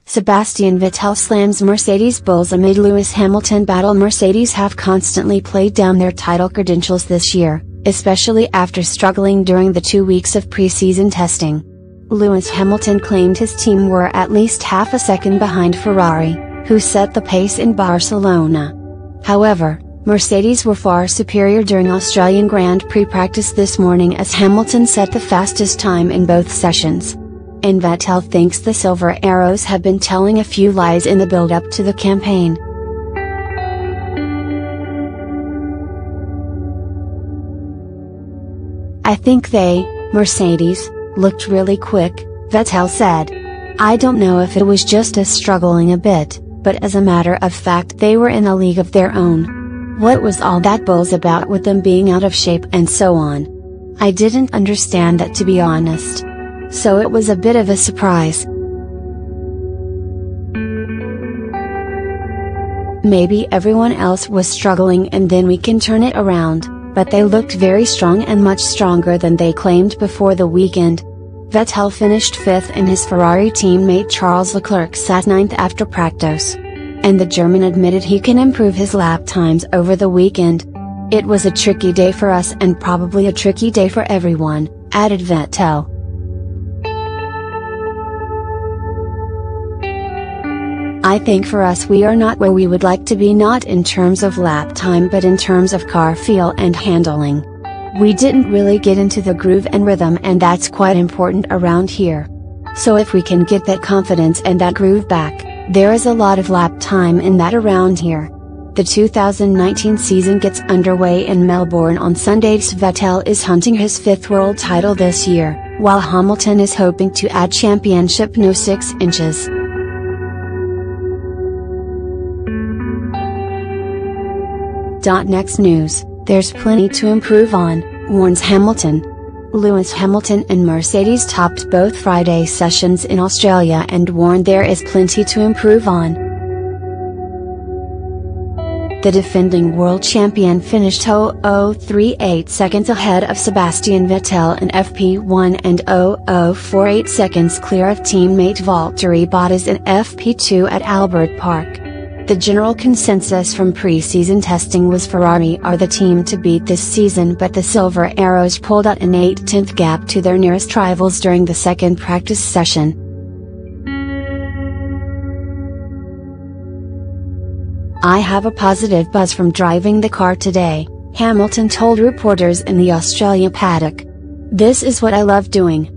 Sebastian Vettel SLAMS Mercedes bulls amid Lewis Hamilton battle. Mercedes have constantly played down their title credentials this year, especially after struggling during the 2 weeks of pre-season testing. Lewis Hamilton claimed his team were at least half a second behind Ferrari, who set the pace in Barcelona. However, Mercedes were far superior during Australian Grand Prix practice this morning as Hamilton set the fastest time in both sessions. And Vettel thinks the Silver Arrows have been telling a few lies in the build-up to the campaign. "I think they, Mercedes, looked really quick," Vettel said. "I don't know if it was just us struggling a bit, but as a matter of fact they were in a league of their own. What was all that buzz about with them being out of shape and so on? I didn't understand that, to be honest. So it was a bit of a surprise. Maybe everyone else was struggling and then we can turn it around, but they looked very strong and much stronger than they claimed before the weekend." Vettel finished 5th and his Ferrari teammate Charles Leclerc sat 9th after practice. And the German admitted he can improve his lap times over the weekend. "It was a tricky day for us and probably a tricky day for everyone," added Vettel. "I think for us we are not where we would like to be, not in terms of lap time but in terms of car feel and handling. We didn't really get into the groove and rhythm, and that's quite important around here. So if we can get that confidence and that groove back, there is a lot of lap time in that around here." The 2019 season gets underway in Melbourne on Sunday. Vettel is hunting his 5th world title this year, while Hamilton is hoping to add championship no 6 inches. Next news: there's plenty to improve on, warns Hamilton. Lewis Hamilton and Mercedes topped both Friday sessions in Australia and warned there is plenty to improve on. The defending world champion finished 0.038 seconds ahead of Sebastian Vettel in FP1 and 0.048 seconds clear of teammate Valtteri Bottas in FP2 at Albert Park. The general consensus from pre-season testing was Ferrari are the team to beat this season, but the Silver Arrows pulled out an 8/10 gap to their nearest rivals during the second practice session. "I have a positive buzz from driving the car today," Hamilton told reporters in the Australia paddock. "This is what I love doing.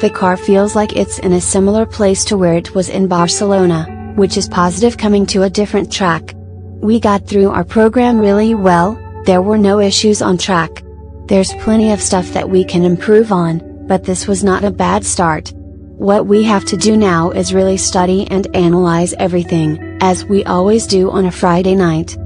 The car feels like it's in a similar place to where it was in Barcelona, which is positive coming to a different track. We got through our program really well, there were no issues on track. There's plenty of stuff that we can improve on, but this was not a bad start. What we have to do now is really study and analyze everything, as we always do on a Friday night."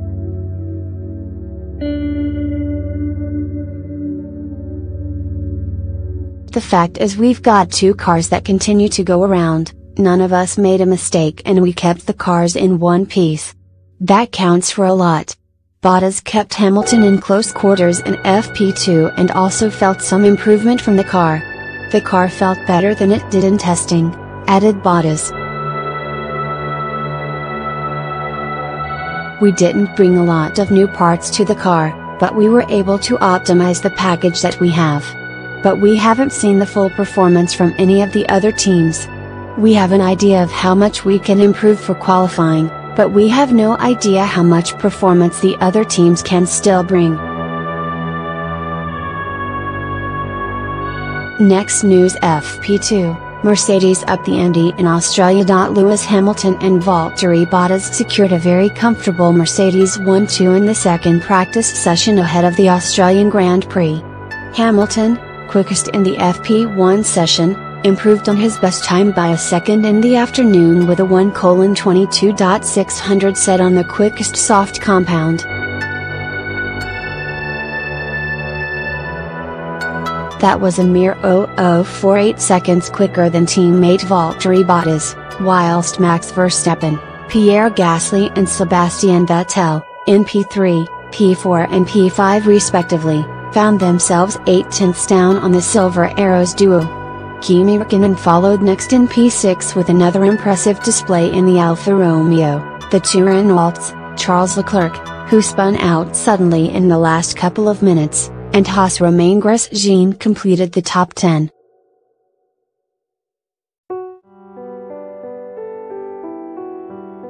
"The fact is we've got 2 cars that continue to go around. None of us made a mistake and we kept the cars in one piece. That counts for a lot." Bottas kept Hamilton in close quarters in FP2 and also felt some improvement from the car. "The car felt better than it did in testing," added Bottas. "We didn't bring a lot of new parts to the car, but we were able to optimize the package that we have. But we haven't seen the full performance from any of the other teams. We have an idea of how much we can improve for qualifying, but we have no idea how much performance the other teams can still bring." Next news: FP2, Mercedes up the ante in Australia. Lewis Hamilton and Valtteri Bottas secured a very comfortable Mercedes 1-2 in the second practice session ahead of the Australian Grand Prix. Hamilton, quickest in the FP1 session, improved on his best time by a second in the afternoon with a 1:22.600 set on the quickest soft compound. That was a mere 0.048 seconds quicker than teammate Valtteri Bottas, whilst Max Verstappen, Pierre Gasly and Sebastian Vettel, in P3, P4 and P5 respectively, found themselves 8/10ths down on the Silver Arrows duo. Kimi Räikkönen followed next in P6 with another impressive display in the Alfa Romeo. The two Renaults, Charles Leclerc, who spun out suddenly in the last couple of minutes, and Haas Romain Grosjean completed the top 10.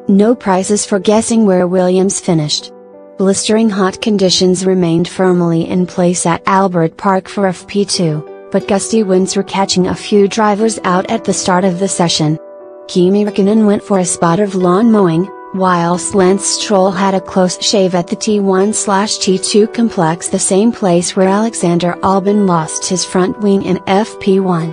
No prizes for guessing where Williams finished. Blistering hot conditions remained firmly in place at Albert Park for FP2, but gusty winds were catching a few drivers out at the start of the session. Kimi Räikkönen went for a spot of lawn mowing, whilst Lance Stroll had a close shave at the T1/T2 complex, the same place where Alexander Albon lost his front wing in FP1.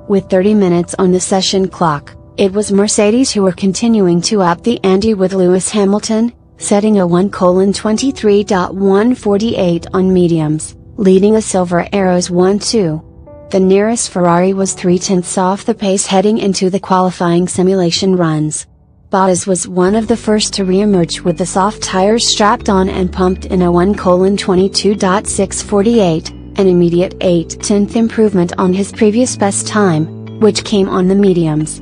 With 30 minutes on the session clock, it was Mercedes who were continuing to up the ante with Lewis Hamilton, setting a 1:23.148 on mediums, leading a Silver Arrows 1-2. The nearest Ferrari was 0.3 off the pace heading into the qualifying simulation runs. Bottas was one of the first to re-emerge with the soft tires strapped on and pumped in a 1:22.648, an immediate 0.8 improvement on his previous best time, which came on the mediums.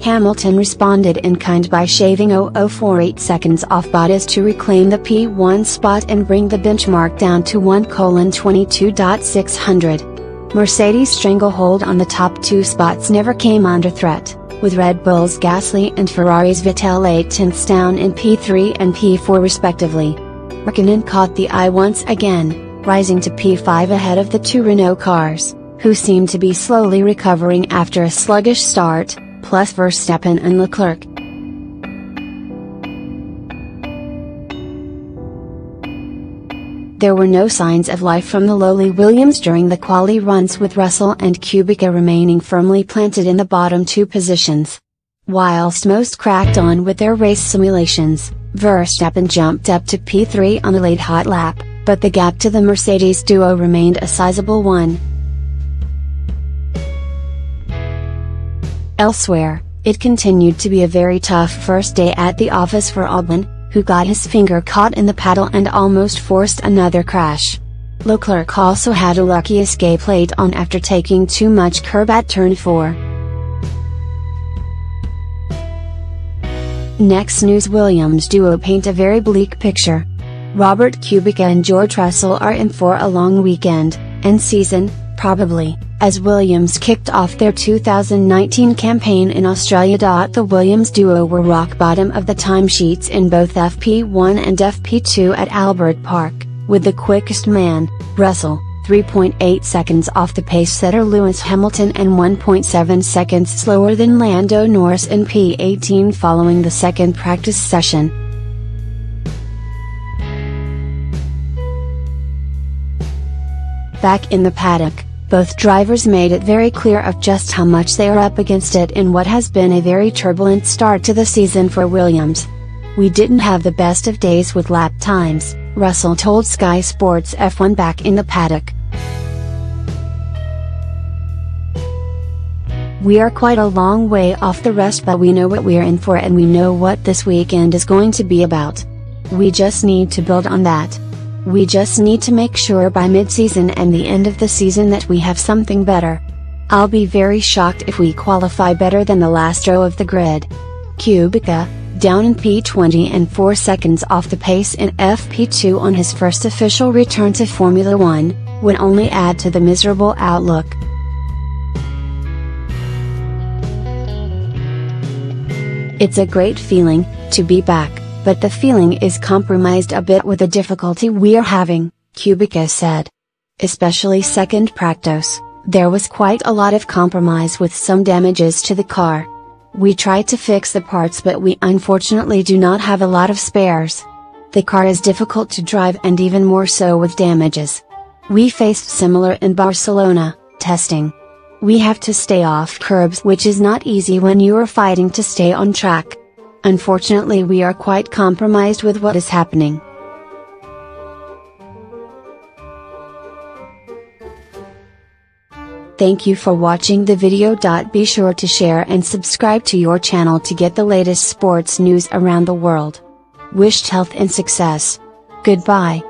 Hamilton responded in kind by shaving 0.048 seconds off Bottas to reclaim the P1 spot and bring the benchmark down to 1:22.600. Mercedes' stranglehold on the top two spots never came under threat, with Red Bull's Gasly and Ferrari's Vettel 0.8 down in P3 and P4 respectively. Räikkönen caught the eye once again, rising to P5 ahead of the two Renault cars, who seemed to be slowly recovering after a sluggish start, plus Verstappen and Leclerc. There were no signs of life from the lowly Williams during the quali runs, with Russell and Kubica remaining firmly planted in the bottom two positions. Whilst most cracked on with their race simulations, Verstappen jumped up to P3 on a late hot lap, but the gap to the Mercedes duo remained a sizable one. Elsewhere, it continued to be a very tough first day at the office for Albon, who got his finger caught in the paddle and almost forced another crash. Leclerc also had a lucky escape late on after taking too much curb at turn 4. Next news: Williams duo paint a very bleak picture. Robert Kubica and George Russell are in for a long weekend, and season, probably, as Williams kicked off their 2019 campaign in Australia. The Williams duo were rock bottom of the timesheets in both FP1 and FP2 at Albert Park, with the quickest man, Russell, 3.8 seconds off the pace setter Lewis Hamilton and 1.7 seconds slower than Lando Norris in P18 following the second practice session. Back in the paddock, both drivers made it very clear of just how much they are up against it in what has been a very turbulent start to the season for Williams. "We didn't have the best of days with lap times," Russell told Sky Sports F1 back in the paddock. "We are quite a long way off the rest, but we know what we're in for and we know what this weekend is going to be about. We just need to build on that. We just need to make sure by mid-season and the end of the season that we have something better. I'll be very shocked if we qualify better than the last row of the grid." Kubica, down in P20 and 4 seconds off the pace in FP2 on his first official return to Formula One, would only add to the miserable outlook. "It's a great feeling, to be back, but the feeling is compromised a bit with the difficulty we are having," Kubica said. "Especially second practice, there was quite a lot of compromise with some damages to the car. We tried to fix the parts, but we unfortunately do not have a lot of spares. The car is difficult to drive and even more so with damages. We faced similar in Barcelona, testing. We have to stay off curbs, which is not easy when you are fighting to stay on track. Unfortunately, we are quite compromised with what is happening." Thank you for watching the video. Be sure to share and subscribe to your channel to get the latest sports news around the world. Wished health and success. Goodbye.